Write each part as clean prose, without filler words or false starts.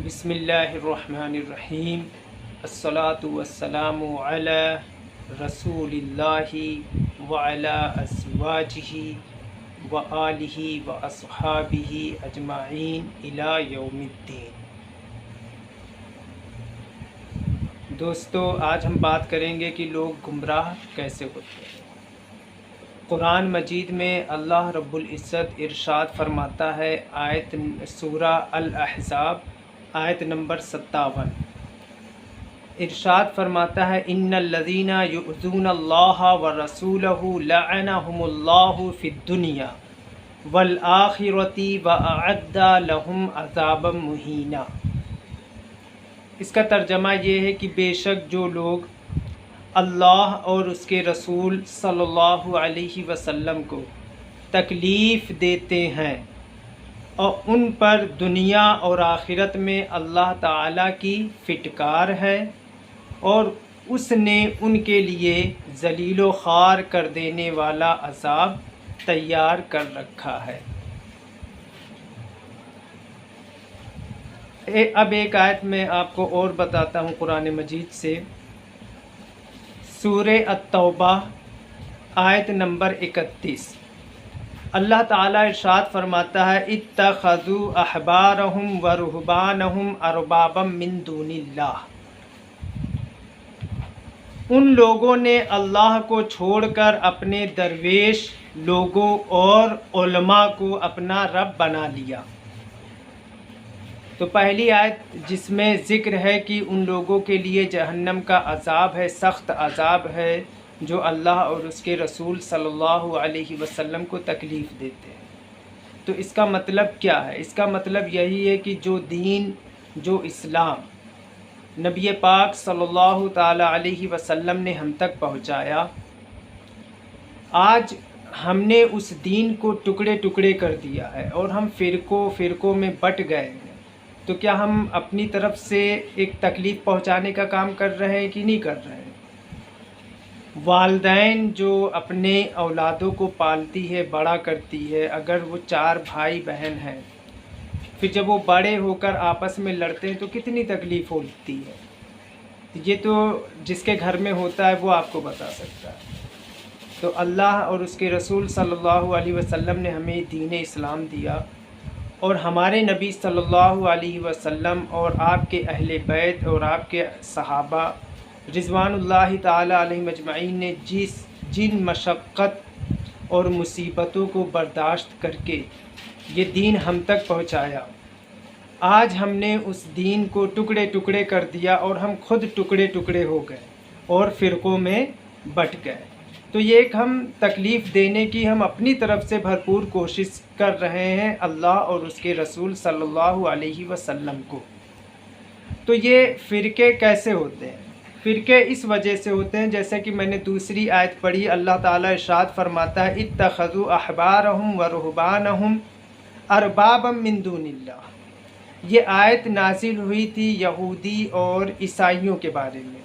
بسم اللہ الرحمن الرحیم الصلاۃ والسلام علی رسول اللہ وعلی ازواجہ وآلہ واصحابہ اجمعین الی یوم الدین۔ دوستو، آج ہم بات کریں گے کہ لوگ گمراہ کیسے ہوتے ہیں۔ قرآن مجید میں اللہ رب العزت ارشاد فرماتا ہے، سورہ الاحزاب آیت نمبر 57، ارشاد فرماتا ہے، ان الذین یؤذون اللہ ورسولہ لعنہم اللہ فی الدنیا والآخرۃ واعد لہم عذابا مہینا۔ اس کا ترجمہ یہ ہے کہ بے شک جو لوگ اللہ اور اس کے رسول صلی اللہ علیہ وسلم کو تکلیف دیتے ہیں اور ان پر دنیا اور آخرت میں اللہ تعالیٰ کی فٹکار ہے اور اس نے ان کے لیے ذلیل و خوار کر دینے والا عذاب تیار کر رکھا ہے۔ اب ایک آیت میں آپ کو اور بتاتا ہوں قرآن مجید سے، سورہ التوبہ آیت نمبر 31، اللہ تعالیٰ ارشاد فرماتا ہے، اتخذوا احبارہم ورہبانہم اربابا من دون اللہ۔ ان لوگوں نے اللہ کو چھوڑ کر اپنے درویش لوگوں اور علماء کو اپنا رب بنا لیا۔ تو پہلی آیت جس میں ذکر ہے کہ ان لوگوں کے لیے جہنم کا عذاب ہے، سخت عذاب ہے، جو اللہ اور اس کے رسول صلی اللہ علیہ وسلم کو تکلیف دیتے ہیں۔ تو اس کا مطلب کیا ہے؟ اس کا مطلب یہی ہے کہ جو دین، جو اسلام نبی پاک صلی اللہ تعالی علیہ وسلم نے ہم تک پہنچایا، آج ہم نے اس دین کو ٹکڑے ٹکڑے کر دیا ہے اور ہم فرقوں میں بٹ گئے ہیں۔ تو کیا ہم اپنی طرف سے ایک تکلیف پہنچانے کا کام کر رہے ہیں کہ نہیں کر رہے ہیں؟ والدین جو اپنے اولادوں کو پالتی ہے، بڑا کرتی ہے، اگر وہ 4 بھائی بہن ہیں، پھر جب وہ بڑے ہو کر آپس میں لڑتے ہیں تو کتنی تکلیف ہوتی ہے۔ یہ تو جس کے گھر میں ہوتا ہے وہ آپ کو بتا سکتا ہے۔ تو اللہ اور اس کے رسول صلی اللہ علیہ وسلم نے ہمیں دین اسلام دیا، اور ہمارے نبی صلی اللہ علیہ وسلم اور آپ کے اہل بیت اور آپ کے صحابہ رضوان اللہ تعالی علیہم اجمعین نے جن مشقت اور مصیبتوں کو برداشت کر کے یہ دین ہم تک پہنچایا، آج ہم نے اس دین کو ٹکڑے ٹکڑے کر دیا اور ہم خود ٹکڑے ٹکڑے ہو گئے اور فرقوں میں بٹ گئے۔ تو یہ ایک ہم تکلیف دینے کی ہم اپنی طرف سے بھرپور کوشش کر رہے ہیں اللہ اور اس کے رسول صلی اللہ علیہ وسلم کو۔ تو یہ فرقے کیسے ہوتے ہیں؟ فرقے اس وجہ سے ہوتے ہیں، جیسے کہ میں نے دوسری آیت پڑھی، اللہ تعالیٰ ارشاد فرماتا ہے، اتخذوا احبارہم ورہبانہم اربابا من دون اللہ۔ یہ آیت نازل ہوئی تھی یہودی اور عیسائیوں کے بارے میں،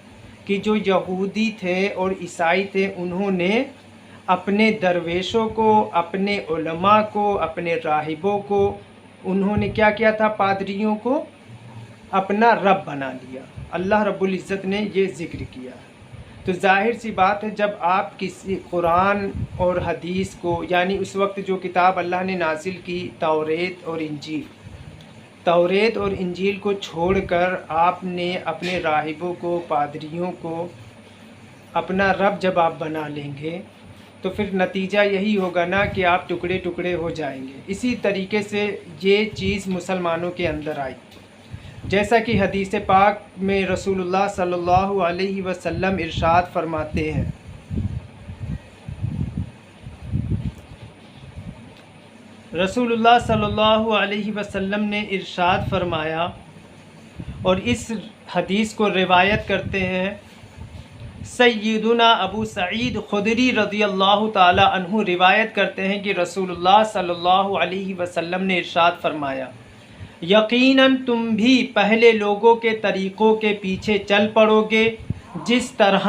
کہ جو یہودی تھے اور عیسائی تھے، انہوں نے اپنے درویشوں کو، اپنے علماء کو، اپنے راہبوں کو، انہوں نے کیا کیا تھا؟ پادریوں کو اپنا رب بنا لیا۔ اللہ رب العزت نے یہ ذکر کیا۔ تو ظاہر سی بات ہے، جب آپ کسی قرآن اور حدیث کو، یعنی اس وقت جو کتاب اللہ نے نازل کی توریت اور انجیل کو چھوڑ کر آپ نے اپنے راہبوں کو، پادریوں کو اپنا رب جب آپ بنا لیں گے تو پھر نتیجہ یہی ہوگا نا کہ آپ ٹکڑے ٹکڑے ہو جائیں گے۔ اسی طریقے سے یہ چیز مسلمانوں کے اندر آئی، جیسا کہ حدیث پاک میں رسول اللہ صلی اللہ علیہ وسلم ارشاد فرماتے ہیں، رسول اللہ صلی اللہ علیہ وسلم نے ارشاد فرمایا، اور اس حدیث کو روایت کرتے ہیں سیدنا ابو سعید خدری رضی اللہ تعالی عنہ، روایت کرتے ہیں کہ رسول اللہ صلی اللہ علیہ وسلم نے ارشاد فرمایا، یقیناً تم بھی پہلے لوگوں کے طریقوں کے پیچھے چل پڑو گے، جس طرح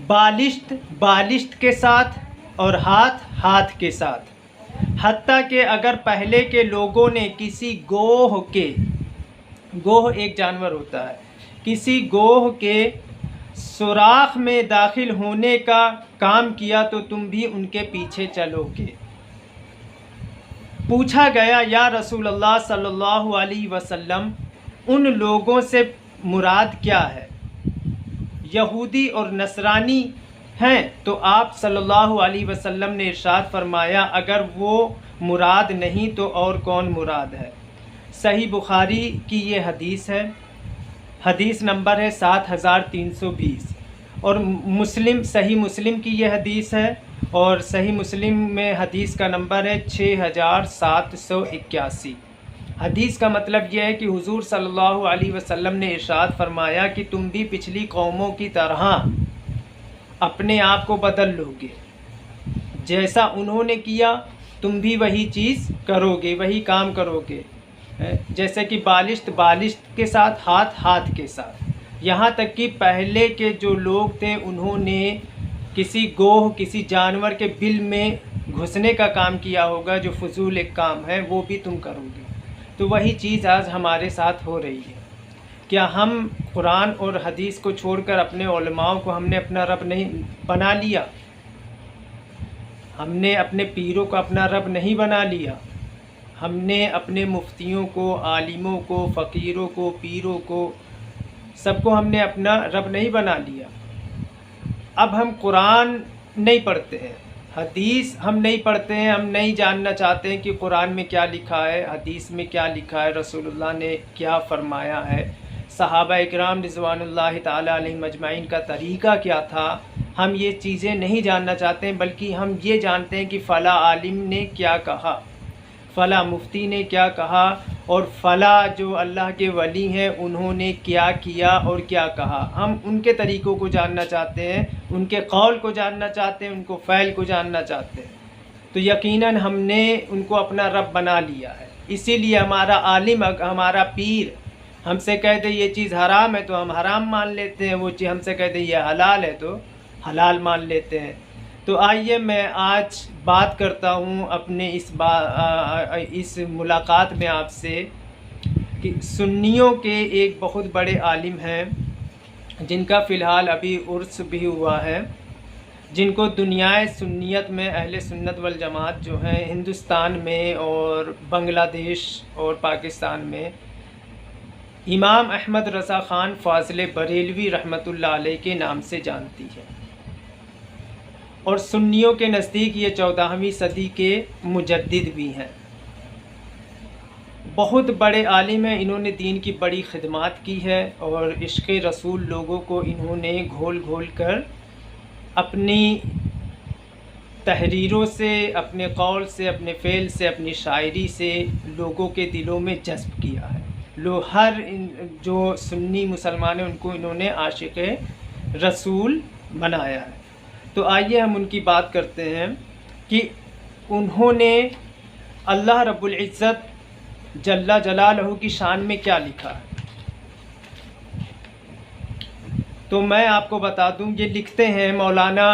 بالشت کے ساتھ اور ہاتھ کے ساتھ، حتیٰ کہ اگر پہلے کے لوگوں نے کسی گوہ کے گوہ ایک جانور ہوتا ہے. کسی گوہ کے سوراخ میں داخل ہونے کا کام کیا تو تم بھی ان کے پیچھے چلو گے. پوچھا گیا یا رسول اللہ صلی اللہ علیہ وسلم ان لوگوں سے مراد کیا ہے؟ یہودی اور نصرانی ہیں؟ تو آپ صلی اللہ علیہ وسلم نے ارشاد فرمایا اگر وہ مراد نہیں تو اور کون مراد ہے؟ صحیح بخاری کی یہ حدیث ہے، حدیث نمبر ہے 7320. اور صحیح مسلم کی یہ حدیث ہے، اور صحیح مسلم میں حدیث کا نمبر ہے 6781. حدیث کا مطلب یہ ہے کہ حضور صلی اللہ علیہ وسلم نے ارشاد فرمایا کہ تم بھی پچھلی قوموں کی طرح اپنے آپ کو بدل لو گے، جیسا انہوں نے کیا تم بھی وہی چیز کرو گے، وہی کام کرو گے. جیسے کہ بالشت کے ساتھ، ہاتھ کے ساتھ. یہاں تک کہ پہلے کے جو لوگ تھے انہوں نے کسی گوہ، کسی جانور کے بل میں گھسنے کا کام کیا ہوگا جو فضول ایک کام ہے، وہ بھی تم کرو گے. تو وہی چیز آج ہمارے ساتھ ہو رہی ہے. کیا ہم قرآن اور حدیث کو چھوڑ کر اپنے علماء کو ہم نے اپنا رب نہیں بنا لیا؟ ہم نے اپنے پیروں کو اپنا رب نہیں بنا لیا؟ ہم نے اپنے مفتیوں کو، عالموں کو، فقیروں کو، پیروں کو، سب کو ہم نے اپنا رب نہیں بنا لیا؟ اب ہم قرآن نہیں پڑھتے ہیں، حدیث ہم نہیں پڑھتے ہیں، ہم نہیں جاننا چاہتے ہیں کہ قرآن میں کیا لکھا ہے، حدیث میں کیا لکھا ہے، رسول اللہ نے کیا فرمایا ہے، صحابہ اکرام رضوان اللہ تعالی علیہم اجمعین کا طریقہ کیا تھا. ہم یہ چیزیں نہیں جاننا چاہتے ہیں، بلکہ ہم یہ جانتے ہیں کہ فلاں عالم نے کیا کہا، فلاں مفتی نے کیا کہا، اور فلاں جو اللہ کے ولی ہیں انہوں نے کیا کیا اور کیا کہا. ہم ان کے طریقوں کو جاننا چاہتے ہیں، ان کے قول کو جاننا چاہتے ہیں، ان کو فعل کو جاننا چاہتے ہیں. تو یقیناً ہم نے ان کو اپنا رب بنا لیا ہے. اسی لیے ہمارا عالم، ہمارا پیر ہم سے کہہ دے یہ چیز حرام ہے تو ہم حرام مان لیتے ہیں، وہ چیز ہم سے کہہ دے یہ حلال ہے تو حلال مان لیتے ہیں. تو آئیے میں آج بات کرتا ہوں اپنے اس ملاقات میں آپ سے کہ سنیوں کے ایک بہت بڑے عالم ہیں جن کا فی الحال ابھی عرس بھی ہوا ہے، جن کو دنیائے سنیت میں اہل سنت والجماعت جو ہیں ہندوستان میں اور بنگلہ دیش اور پاکستان میں امام احمد رضا خان فاضل بریلوی رحمۃ اللہ علیہ کے نام سے جانتی ہے. اور سنیوں کے نزدیک یہ 14ویں صدی کے مجدد بھی ہیں. بہت بڑے عالم ہیں، انہوں نے دین کی بڑی خدمات کی ہے، اور عشق رسول لوگوں کو انہوں نے گھول گھول کر اپنی تحریروں سے، اپنے قول سے، اپنے فعل سے، اپنی شاعری سے لوگوں کے دلوں میں جذب کیا ہے. ہر جو سنی مسلمان ہیں ان کو انہوں نے عاشق رسول بنایا ہے. تو آئیے ہم ان کی بات کرتے ہیں کہ انہوں نے اللہ رب العزت جل جلالہ کی شان میں کیا لکھا ہے. تو میں آپ کو بتا دوں، یہ لکھتے ہیں مولانا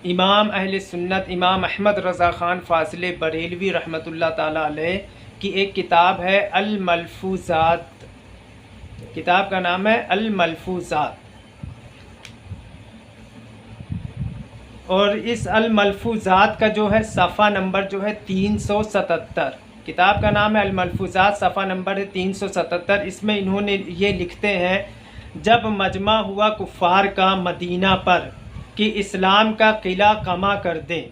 امام اہل سنت امام احمد رضا خان فاضل بریلوی رحمۃ اللہ تعالی علیہ کی ایک کتاب ہے الملفوظات. کتاب کا نام ہے الملفوظات، اور اس الملفوظات کا جو ہے صفحہ نمبر جو ہے 377. کتاب کا نام ہے الملفوظات، صفحہ نمبر ہے 377. اس میں انہوں نے یہ لکھتے ہیں جب مجمع ہوا کفار کا مدینہ پر کہ اسلام کا قلعہ قمع کر دیں.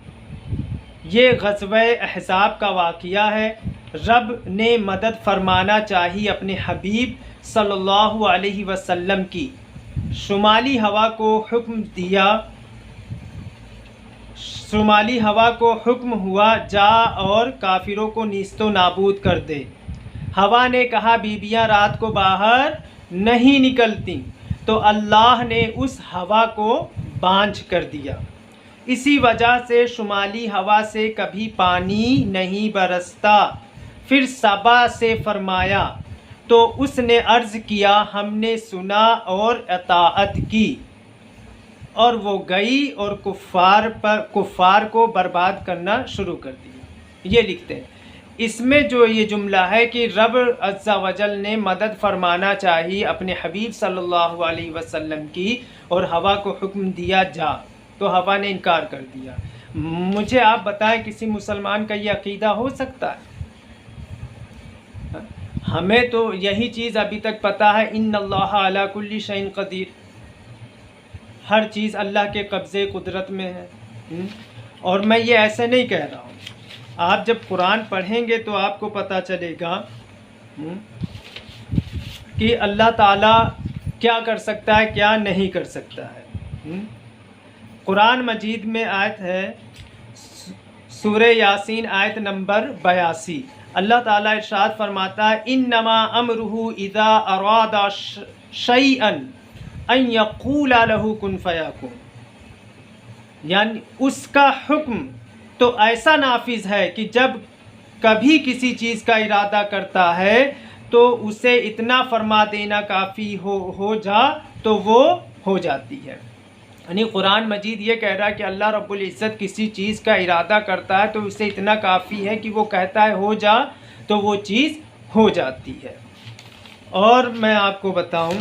یہ غزوہ احزاب کا واقعہ ہے. رب نے مدد فرمانا چاہی اپنے حبیب صلی اللہ علیہ وسلم کی. شمالی ہوا کو حکم دیا، شمالی ہوا کو حکم ہوا جا اور کافروں کو نیست و نابود کر دے. ہوا نے کہا بیبیاں رات کو باہر نہیں نکلتی، تو اللہ نے اس ہوا کو بانجھ کر دیا. اسی وجہ سے شمالی ہوا سے کبھی پانی نہیں برستا. پھر سبا سے فرمایا تو اس نے عرض کیا ہم نے سنا اور اطاعت کی، اور وہ گئی اور کفار کو برباد کرنا شروع کر دیا. یہ لکھتے ہیں. اس میں جو یہ جملہ ہے کہ رب عز و جل نے مدد فرمانا چاہیے اپنے حبیب صلی اللہ علیہ وسلم کی، اور ہوا کو حکم دیا جا، تو ہوا نے انکار کر دیا۔ مجھے آپ بتائیں کسی مسلمان کا یہ عقیدہ ہو سکتا ہے؟ ہمیں تو یہی چیز ابھی تک پتہ ہے، ان اللہ علی کل شیء قدیر، ہر چیز اللہ کے قبضے قدرت میں ہے۔ اور میں یہ ایسے نہیں کہہ رہا ہوں، آپ جب قرآن پڑھیں گے تو آپ کو پتہ چلے گا کہ اللہ تعالیٰ کیا کر سکتا ہے، کیا نہیں کر سکتا ہے۔ قرآن مجید میں آیت ہے سورہ یاسین آیت نمبر 82، اللہ تعالیٰ ارشاد فرماتا ہے انما امرہ اذا اراد شیئا ان یقول لہ کن فیکون، یعنی اس کا حکم تو ایسا نافذ ہے کہ جب کبھی کسی چیز کا ارادہ کرتا ہے تو اسے اتنا فرما دینا کافی ہو جا تو وہ ہو جاتی ہے۔ یعنی قرآن مجید یہ کہہ رہا ہے کہ اللہ رب العزت کسی چیز کا ارادہ کرتا ہے تو اسے اتنا کافی ہے کہ وہ کہتا ہے ہو جا تو وہ چیز ہو جاتی ہے۔ اور میں آپ کو بتاؤں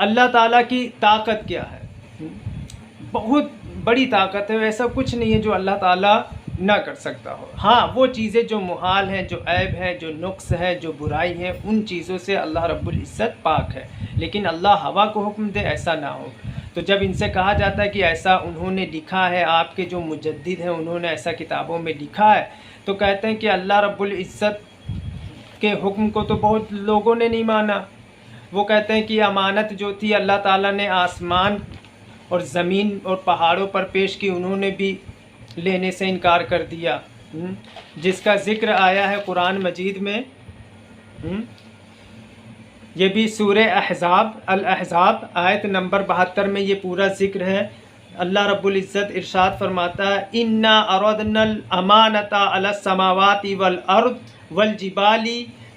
اللہ تعالیٰ کی طاقت کیا ہے، بہت بڑی طاقت ہے، ایسا کچھ نہیں ہے جو اللہ تعالیٰ نہ کر سکتا ہو۔ ہاں وہ چیزیں جو محال ہیں، جو عیب ہے، جو نقص ہے، جو برائی ہے، ان چیزوں سے اللہ رب العزت پاک ہے، لیکن اللہ ہوا کو حکم دے ایسا نہ ہو۔ تو جب ان سے کہا جاتا ہے کہ ایسا انہوں نے لکھا ہے، آپ کے جو مجدد ہیں انہوں نے ایسا کتابوں میں لکھا ہے، تو کہتے ہیں کہ اللہ رب العزت کے حکم کو تو بہت لوگوں نے نہیں مانا۔ وہ کہتے ہیں کہ امانت جو تھی اللہ تعالیٰ نے آسمان اور زمین اور پہاڑوں پر پیش کی، انہوں نے بھی لینے سے انکار کر دیا، جس کا ذکر آیا ہے قرآن مجید میں۔ یہ بھی سورہ الاحزاب آیت نمبر 72 میں یہ پورا ذکر ہے۔ اللہ رب العزت ارشاد فرماتا ہے اِنَّا عَرَضْنَا الْأَمَانَةَ عَلَى السَّمَاوَاتِ وَالْأَرْضِ وَالْجِبَالِ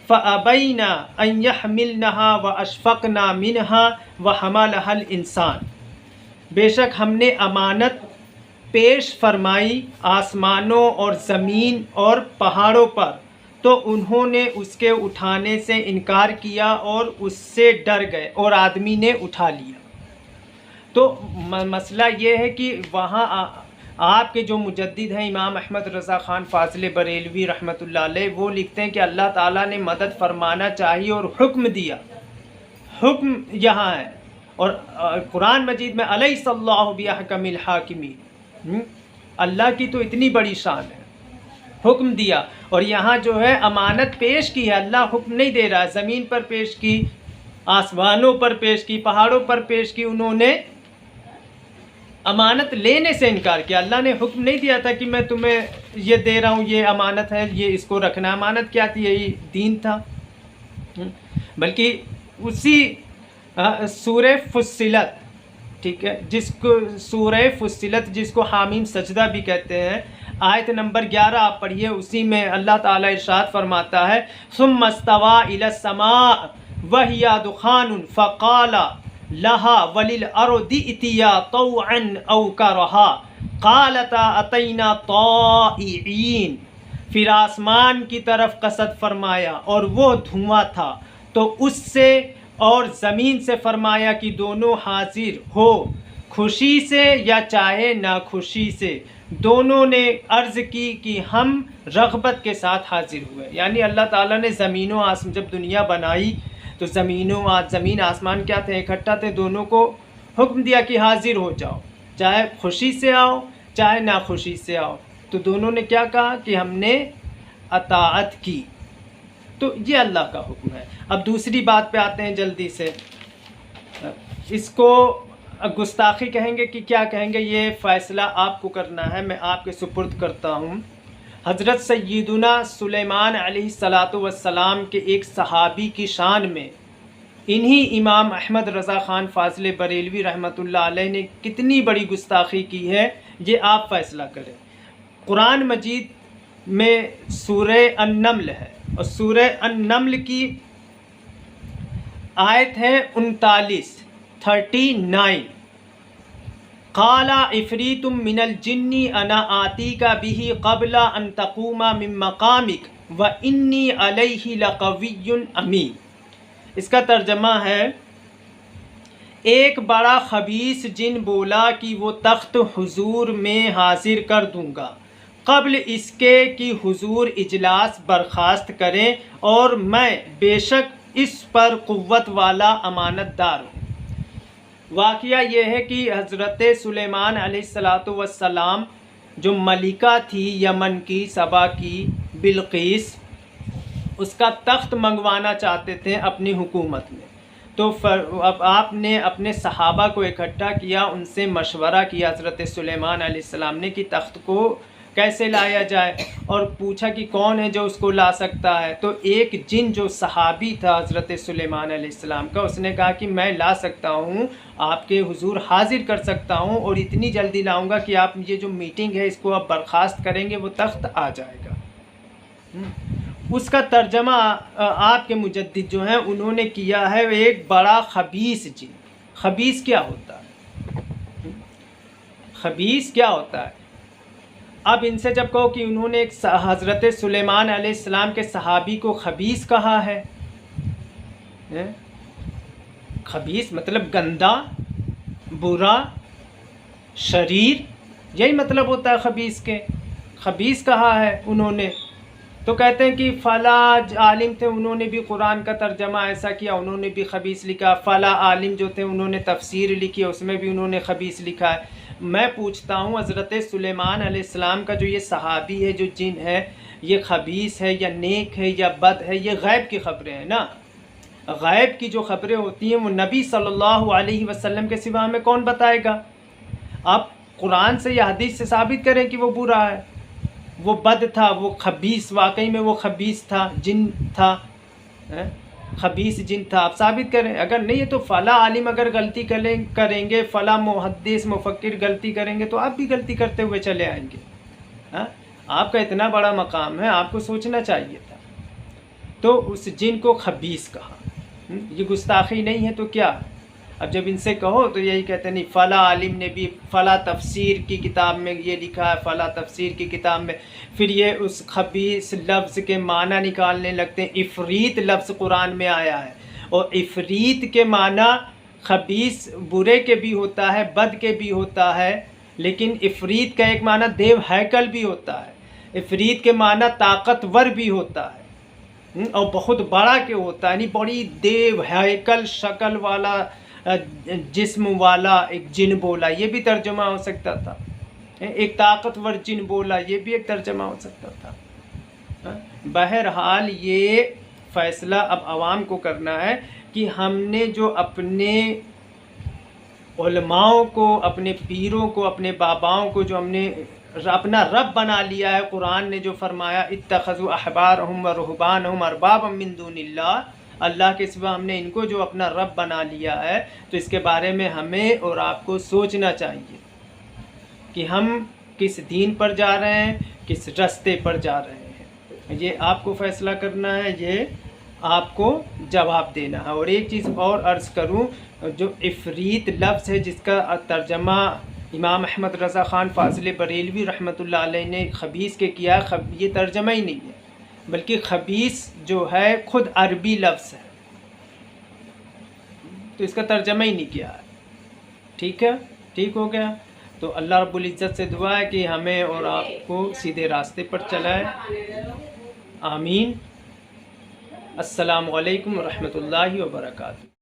فَأَبَيْنَا أَن يَحْمِلْنَهَا وَأَشْفَقْنَا مِنْهَا وَحَمَلَهَا الْإِنسَانُ، بے شک ہم نے امانت پیش فرمائی آسمانوں اور زمین اور پہاڑوں پر، تو انہوں نے اس کے اٹھانے سے انکار کیا اور اس سے ڈر گئے اور آدمی نے اٹھا لیا۔ تو مسئلہ یہ ہے کہ وہاں آپ کے جو مجدد ہیں امام احمد رضا خان فاضل بریلوی رحمۃ اللہ علیہ، وہ لکھتے ہیں کہ اللہ تعالیٰ نے مدد فرمانا چاہیے اور حکم دیا، حکم یہاں ہے۔ اور قرآن مجید میں الیس اللہ باحکم الحاکمین، اللہ کی تو اتنی بڑی شان ہے، حکم دیا، اور یہاں جو ہے امانت پیش کی ہے، اللہ حکم نہیں دے رہا، زمین پر پیش کی، آسمانوں پر پیش کی، پہاڑوں پر پیش کی، انہوں نے امانت لینے سے انکار کیا۔ اللہ نے حکم نہیں دیا تھا کہ میں تمہیں یہ دے رہا ہوں، یہ امانت ہے، یہ اس کو رکھنا۔ امانت کیا تھی؟ یہی دین تھا۔ بلکہ اسی سورہ فصلت، ٹھیک ہے، جس کو سورہ فصلت جس کو حامیم سجدہ بھی کہتے ہیں، آیت نمبر 11 آپ پڑھیے، اسی میں اللہ تعالیٰ ارشاد فرماتا ہے ثم استوى الى السماء وهي دخان فقال لها وللارض ائتيا طوعا او كرها قالتا اتينا طائعين، پھر آسمان کی طرف قصد فرمایا اور وہ دھواں تھا، تو اس سے اور زمین سے فرمایا کہ دونوں حاضر ہو، خوشی سے یا چاہے ناخوشی سے، دونوں نے عرض کی کہ ہم رغبت کے ساتھ حاضر ہوئے۔ یعنی اللہ تعالیٰ نے زمین و آسمان، جب دنیا بنائی تو زمین آسمان کیا تھے؟ اکٹھا تھے، دونوں کو حکم دیا کہ حاضر ہو جاؤ، چاہے خوشی سے آؤ چاہے ناخوشی سے آؤ، تو دونوں نے کیا کہا کہ ہم نے اطاعت کی۔ تو یہ اللہ کا حکم ہے۔ اب دوسری بات پہ آتے ہیں جلدی سے، اس کو گستاخی کہیں گے کہ کیا کہیں گے، یہ فیصلہ آپ کو کرنا ہے، میں آپ کے سپرد کرتا ہوں۔ حضرت سیدنا سلیمان علیہ الصلاۃ والسلام کے ایک صحابی کی شان میں انہی امام احمد رضا خان فاضل بریلوی رحمۃ اللہ علیہ نے کتنی بڑی گستاخی کی ہے، یہ آپ فیصلہ کریں۔ قرآن مجید میں سورہ النمل ہے، اور سورہ النمل کی آیت ہے 39، قال عفریت من الجن انا آتیک به قبل ان تقوم من مقامک وانی علیہ لقوی امین۔ اس کا ترجمہ ہے، ایک بڑا خبیث جن بولا کہ وہ تخت حضور میں حاضر کر دوں گا قبل اس کے کہ حضور اجلاس برخاست کریں، اور میں بے شک اس پر قوت والا امانت دار ہوں۔ واقعہ یہ ہے کہ حضرت سلیمان علیہ السلام جو ملکہ تھی یمن کی، سبا کی بلقیس، اس کا تخت منگوانا چاہتے تھے اپنی حکومت میں۔ تو اب آپ نے اپنے صحابہ کو اکٹھا کیا، ان سے مشورہ کیا حضرت سلیمان علیہ السلام نے کہ تخت کو کیسے لایا جائے، اور پوچھا کہ کون ہے جو اس کو لا سکتا ہے۔ تو ایک جن جو صحابی تھا حضرت سلیمان علیہ السلام کا، اس نے کہا کہ میں لا سکتا ہوں، آپ کے حضور حاضر کر سکتا ہوں، اور اتنی جلدی لاؤں گا کہ آپ یہ جو میٹنگ ہے اس کو آپ برخاست کریں گے، وہ تخت آ جائے گا۔ اس کا ترجمہ آپ کے مجدد جو ہیں انہوں نے کیا ہے ایک بڑا خبیث جن۔ خبیث کیا ہوتا ہے؟ خبیث کیا ہوتا ہے؟ اب ان سے جب کہو کہ انہوں نے ایک حضرت سلیمان علیہ السلام کے صحابی کو خبیث کہا ہے، خبیث مطلب گندا، برا، شریر، یہی مطلب ہوتا ہے خبیث کے۔ خبیث کہا ہے انہوں نے، تو کہتے ہیں کہ فلاں عالم تھے، انہوں نے بھی قرآن کا ترجمہ ایسا کیا، انہوں نے بھی خبیث لکھا۔ فلاں عالم جو تھے انہوں نے تفسیر لکھی، اس میں بھی انہوں نے خبیث لکھا ہے۔ میں پوچھتا ہوں حضرت سلیمان علیہ السلام کا جو یہ صحابی ہے، جو جن ہے، یہ خبیث ہے یا نیک ہے یا بد ہے؟ یہ غیب کی خبریں ہیں نا۔ غیب کی جو خبریں ہوتی ہیں وہ نبی صلی اللہ علیہ وسلم کے سوا ہمیں کون بتائے گا؟ آپ قرآن سے یا حدیث سے ثابت کریں کہ وہ برا ہے، وہ بد تھا، وہ خبیث، واقعی میں وہ خبیث تھا، جن تھا، خبیث جن تھا، آپ ثابت کریں۔ اگر نہیں ہے تو فلاں عالم اگر غلطی کریں گے، فلاں محدث مفکر غلطی کریں گے، تو آپ بھی غلطی کرتے ہوئے چلے آئیں گے۔ آپ کا اتنا بڑا مقام ہے، آپ کو سوچنا چاہیے تھا۔ تو اس جن کو خبیث کہا، یہ گستاخی نہیں ہے تو کیا؟ اب جب ان سے کہو تو یہی کہتے ہیں نہیں فلاں عالم نے بھی فلاں تفسیر کی کتاب میں یہ لکھا ہے، فلاں تفسیر کی کتاب میں، پھر یہ اس خبیث لفظ کے معنی نکالنے لگتے ہیں۔ عفریت لفظ قرآن میں آیا ہے، اور عفریت کے معنی خبیث برے کے بھی ہوتا ہے، بد کے بھی ہوتا ہے، لیکن عفریت کا ایک معنی دیو ہیکل بھی ہوتا ہے، عفریت کے معنی طاقتور بھی ہوتا ہے، اور بہت بڑا کے ہوتا ہے، یعنی بڑی دیو ہیکل شکل والا، جسم والا ایک جن بولا، یہ بھی ترجمہ ہو سکتا تھا۔ ایک طاقتور جن بولا، یہ بھی ایک ترجمہ ہو سکتا تھا۔ بہرحال یہ فیصلہ اب عوام کو کرنا ہے کہ ہم نے جو اپنے علماؤں کو، اپنے پیروں کو، اپنے باباؤں کو جو ہم نے اپنا رب بنا لیا ہے، قرآن نے جو فرمایا اتخذوا احبارهم ورهبانهم اربابا من دون اللہ، اللہ کے سوا ہم نے ان کو جو اپنا رب بنا لیا ہے، تو اس کے بارے میں ہمیں اور آپ کو سوچنا چاہیے کہ ہم کس دین پر جا رہے ہیں، کس راستے پر جا رہے ہیں۔ یہ آپ کو فیصلہ کرنا ہے، یہ آپ کو جواب دینا ہے۔ اور ایک چیز اور عرض کروں، جو عفریت لفظ ہے جس کا ترجمہ امام احمد رضا خان فاضل بریلوی رحمۃ اللہ علیہ نے خبیث کے کیا، یہ ترجمہ ہی نہیں ہے، بلکہ خبیث جو ہے خود عربی لفظ ہے، تو اس کا ترجمہ ہی نہیں کیا ہے۔ ٹھیک ہے، ٹھیک ہو گیا۔ تو اللہ رب العزت سے دعا ہے کہ ہمیں اور آپ کو سیدھے راستے پر چلائے، آمین۔ السلام علیکم ورحمۃ اللہ وبرکاتہ۔